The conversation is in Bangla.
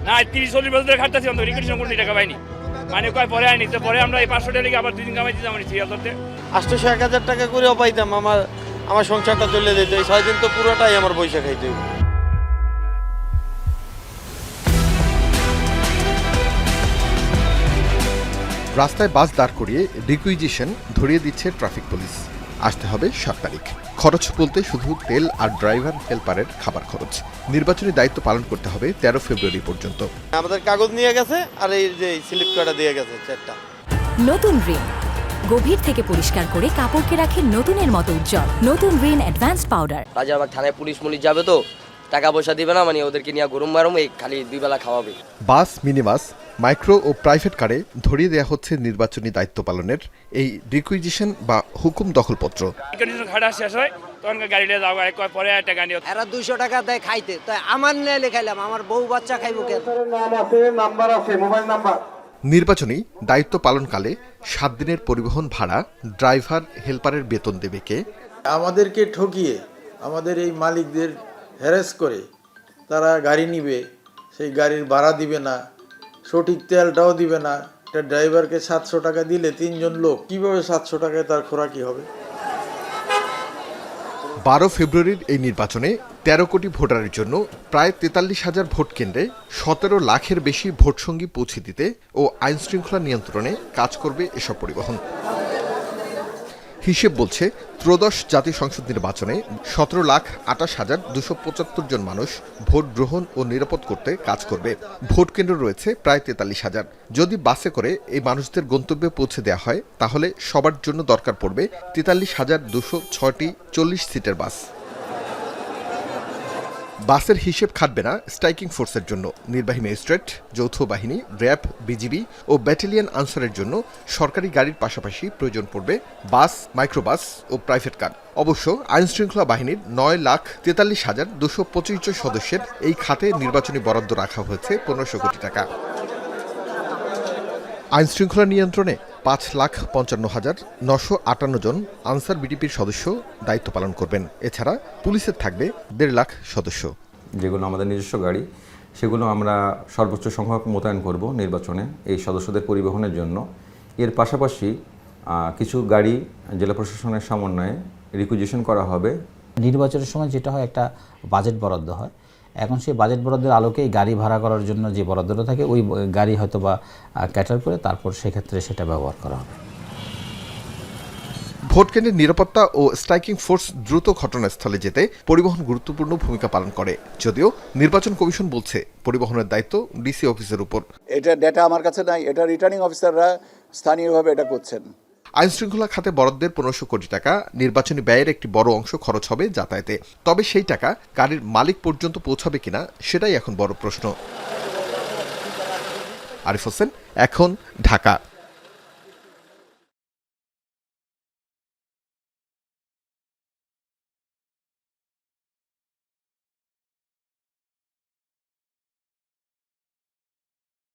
না 30-40 বছর ধরে খাটতেছি, অন্তত রিকন্ডিশন কোনো টাকা পাইনি। মানে কয় পরে আইনি, তো পরে আমরা এই 500 টাকা লিখে আবার 2 দিন কামাইছি, আমার 3000 800-1000 টাকা করেও পাইতাম, আমার সংসারটা চলে যেত। এই 6 দিন তো পুরোটাই আমার পয়সা খাইতে হইব। রাস্তায় বাস দাঁড় করিয়ে রিকুইজিশন ধরিয়ে দিচ্ছে ট্রাফিক পুলিশ। আসতে হবে 7 তারিখ। খরচ বলতে শুধু তেল আর ড্রাইভার হেল্পারের খাবার খরচ। নির্বাচনী দায়িত্ব পালন করতে হবে 13 ফেব্রুয়ারি পর্যন্ত। আমাদের কাগজ নিয়ে গেছে আর এই যে স্লিপ কার্ডটা দিয়ে গেছে 4টা। নতুন রিন গভীর থেকে পরিষ্কার করে কাপড়কে রাখে নতুনের মতো উজ্জ্বল। নতুন রিন অ্যাডভান্সড পাউডার। রাজারবাগ থানায় পুলিশ যাবে তো টাকা পয়সা দিবে না, মানে ওদেরকে নিয়ে গরম মারম, এই খালি 2 বেলা খাওয়াবে। বাস, মিনিবাস, মাইক্রো ও প্রাইভেট কারে ধরিয়ে দেওয়া হচ্ছে নির্বাচনী দায়িত্ব পালনের এই রিকুইজিশন বা হুকুম দখলপত্র। রিকন্ডিশন খাটা শেষ হয় তখন গাড়ি নিয়ে যাও, কয় পরে টাকা নিও। এরা 200 টাকা দেয় খাইতে, তাই আমার নিয়ে খাইলাম, আমার বউ বাচ্চা খাইবো কেন? নাম্বার আছে, মোবাইল নাম্বার। নির্বাচনী দায়িত্ব পালনকালে 7 দিনের পরিবহন ভাড়া, ড্রাইভার হেল্পারের বেতন দেবে কে? আমাদেরকে ঠকিয়ে আমাদের এই মালিকদের হ্যারাস করে তারা গাড়ি নিবে, সেই গাড়ির ভাড়া দিবে না, সঠিক তেলটাও দিবে না। একটা ড্রাইভারকে 700 টাকা দিলে 3 জন লোক কিভাবে 700 টাকায় তার খোরাকি হবে? 12 ফেব্রুয়ারির এই নির্বাচনে 13 কোটি ভোটারের জন্য প্রায় 43,000 ভোট কেন্দ্রে 17 লাখের বেশি ভোটসঙ্গী পৌঁছে দিতে ও আইনশৃঙ্খলা নিয়ন্ত্রণে কাজ করবে এসব পরিবহন। হিসেব বলছে ত্রয়োদশ জাতীয় সংসদ নির্বাচনে 17,28,275 জন মানুষ ভোট গ্রহণ ও নিরাপদ করতে কাজ করবে। ভোট কেন্দ্র রয়েছে প্রায় 43,000। যদি বাসে করে এই মানুষদের গন্তব্যে পৌঁছে দেওয়া হয় তাহলে সবার জন্য দরকার পড়বে 43,206টি 40 সিটের বাস। বাসের হিসেব খাটবে না স্ট্রাইকিং ফোর্সের জন্য। নির্বাহী ম্যাজিস্ট্রেট, যৌথ বাহিনী, র্যাব, বিজিবি ও ব্যাটালিয়ন আনসারের জন্য সরকারি গাড়ির পাশাপাশি প্রয়োজন পড়বে বাস, মাইক্রোবাস ও প্রাইভেট কার। অবশ্য আইনশৃঙ্খলা বাহিনীর 9,43,225 সদস্যের এই খাতে নির্বাচনী বরাদ্দ রাখা হয়েছে 1500 কোটি টাকা। আইনশৃঙ্খলা নিয়ন্ত্রণে 5,55,958 জন আনসার বিডিপির সদস্য দায়িত্ব পালন করবেন। এছাড়া পুলিশের থাকবে 1.5 লাখ সদস্য। যেগুলো আমাদের নিজস্ব গাড়ি, সেগুলো আমরা সর্বোচ্চ সংখ্যক মোতায়েন করব নির্বাচনে এই সদস্যদের পরিবহনের জন্য। এর পাশাপাশি কিছু গাড়ি জেলা প্রশাসনের সমন্বয়ে রিকুইজিশন করা হবে। নির্বাচনের সময় যেটা হয়, একটা বাজেট বরাদ্দ হয়। এখন সেই বাজেট বরাদ্দের আলোকেই গাড়ি ভাড়া করার জন্য যে বরাদ্দটা থাকে, ওই গাড়ি হয়তো বা ক্যাটার করে তারপর সেক্ষেত্রে সেটা ব্যবহার করা হবে। ভোটকেন্দ্রের নিরাপত্তা ও স্ট্রাইকিং ফোর্স দ্রুত ঘটনাস্থলে যেতে পরিবহন গুরুত্বপূর্ণ ভূমিকা পালন করে। যদিও নির্বাচন কমিশন বলছে পরিবহনের দায়িত্ব ডিসি অফিসের উপর। এটা ডেটা আমার কাছে নাই, এটা রিটার্নিং অফিসাররা স্থানীয়ভাবে এটা করছেন। আইনশৃঙ্খলা খাতে বরাদ্দের 1500 কোটি টাকা নির্বাচনী ব্যয়ের একটি বড় অংশ খরচ হবে যাতায়াতে। তবে সেই টাকা গাড়ির মালিক পর্যন্ত পৌঁছাবে কিনা সেটাই এখন বড় প্রশ্ন। আরিফ হোসেন, এখন, ঢাকা।